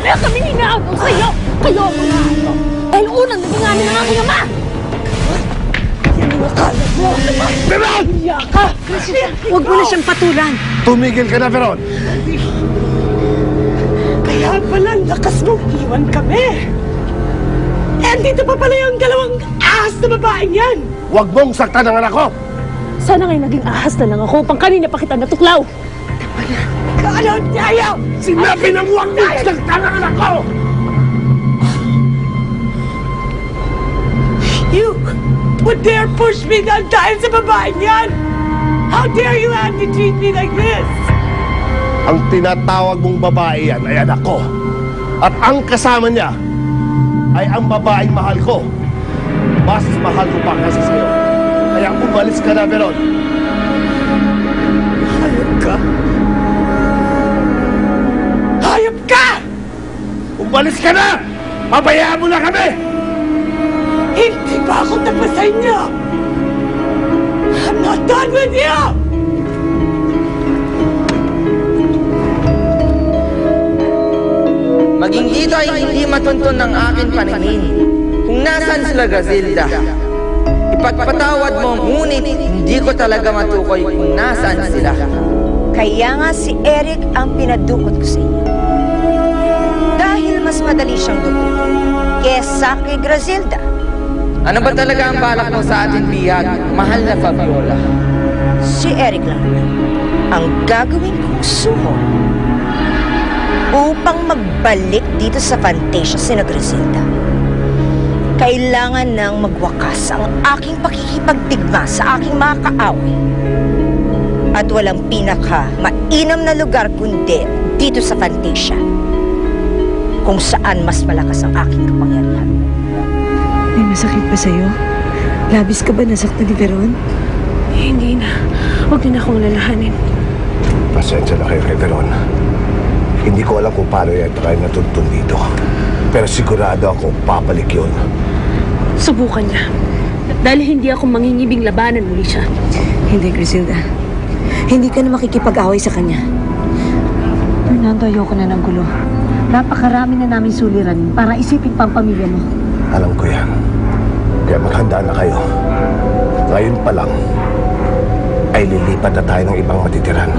Kaya kami inaagaw sa'yo! Kayo ang mga ano! Dahil unang naging amin ang aking ama! Yan ang akala mo! Veron! Hiya ka! Huwag mo na siyang patulan. Tumigil ka na, Veron! Kaya pala lakas mong iwan kami! Eh, andito pa pala yung dalawang ahas na babaeng yan! Huwag mong saktan ang anak ko! Sana ngayon naging ahas na lang ako pang kanina pa kita natuklaw! Ano tayo? Sinabi ng huwag mong saktan ang anak ko! You would dare push me down dahil sa babaeng yan? How dare you have to treat me like this? Ang tinatawag mong babae yan ay anak ko. At ang kasama niya ay ang babaeng mahal ko. Mas mahal ko pa kasi sa'yo. Kaya umalis ka na, Veron. Hayop ka! Hayop ka! Umalis ka na! Pabayaan mo na kami! Hindi pa ako tapos sa inyo! I'm not done with you! Maging dito ay hindi matuntun ng aking paningin. Kung nasaan sila Grazilda, ipagpatawad mo, ngunit hindi ko talaga matukoy kung nasaan sila. Kaya nga si Eric ang pinadukot ko sa inyo. Dahil mas madali siyang dukutin kesa kay Grazilda. Ano ba talaga ang balak mo sa ating biyag, mahal na Fabiola? Si Eric lang ang gagawin kong sumo upang magbalik dito sa Fantasia si Grazilda. Kailangan nang magwakas ang aking pakikipagdigma sa aking mga kaaway. At walang pinaka-mainam na lugar kundi dito sa Fantasia, kung saan mas malakas ang aking kapangyarihan. May masakit ba sa'yo? Labis ka ba nasaktan ni Veron? Hindi na. Huwag din akong lalahanin. Pasensya na kayo kay Veron. Hindi ko alam kung paano yan tayo natuntun dito. Pero sigurado ako papalik yun. Subukan niya. Dahil hindi ako mangingibing labanan muli siya. Hindi, Grazilda. Hindi ka na makikipag-away sa kanya. Fernando, ayoko na ng gulo. Napakarami na namin suliran para isipin pang pamilya mo. Alam ko yan. Kaya maghanda na kayo. Ngayon pa lang, ay lilipat na tayo ng ibang matitiran.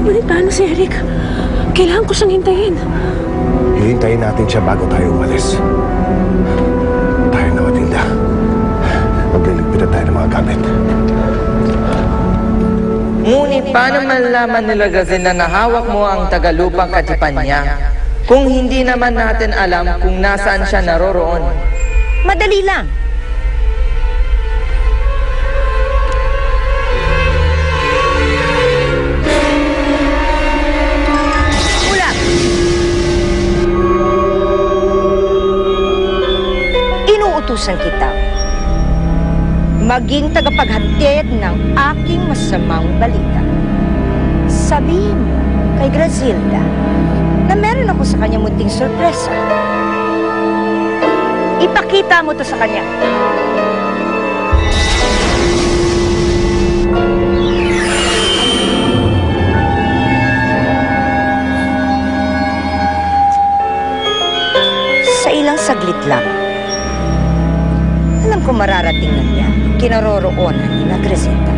Balitaan na si Eric. Kailangan ko siyang hintayin. Hihintayin natin siya bago tayo umalis. Tayo na, Matilda. Magliligpit na tayo ng mga gamit. Ngunit paano malalaman nila Grazilda na hawak mo ang tagalupang katipan niya? Kung hindi naman natin alam kung nasaan siya naroroon. Madali lang. Ulat! Inuutusan kita maging tagapaghatid ng aking masamang balita. Sabihin mo kay Grazilda na meron ako sa kanya munting sorpresa. Ipakita mo to sa kanya. Sa ilang saglit lang, alam ko mararating na niya kinaroroonan ni Grazilda.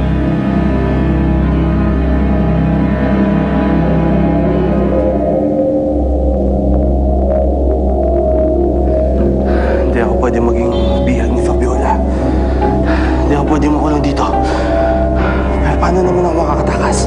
Hindi ako pwede maging bihag ni Fabiola. Hindi ako pwede makulong dito. Pero paano naman ako makakatakas?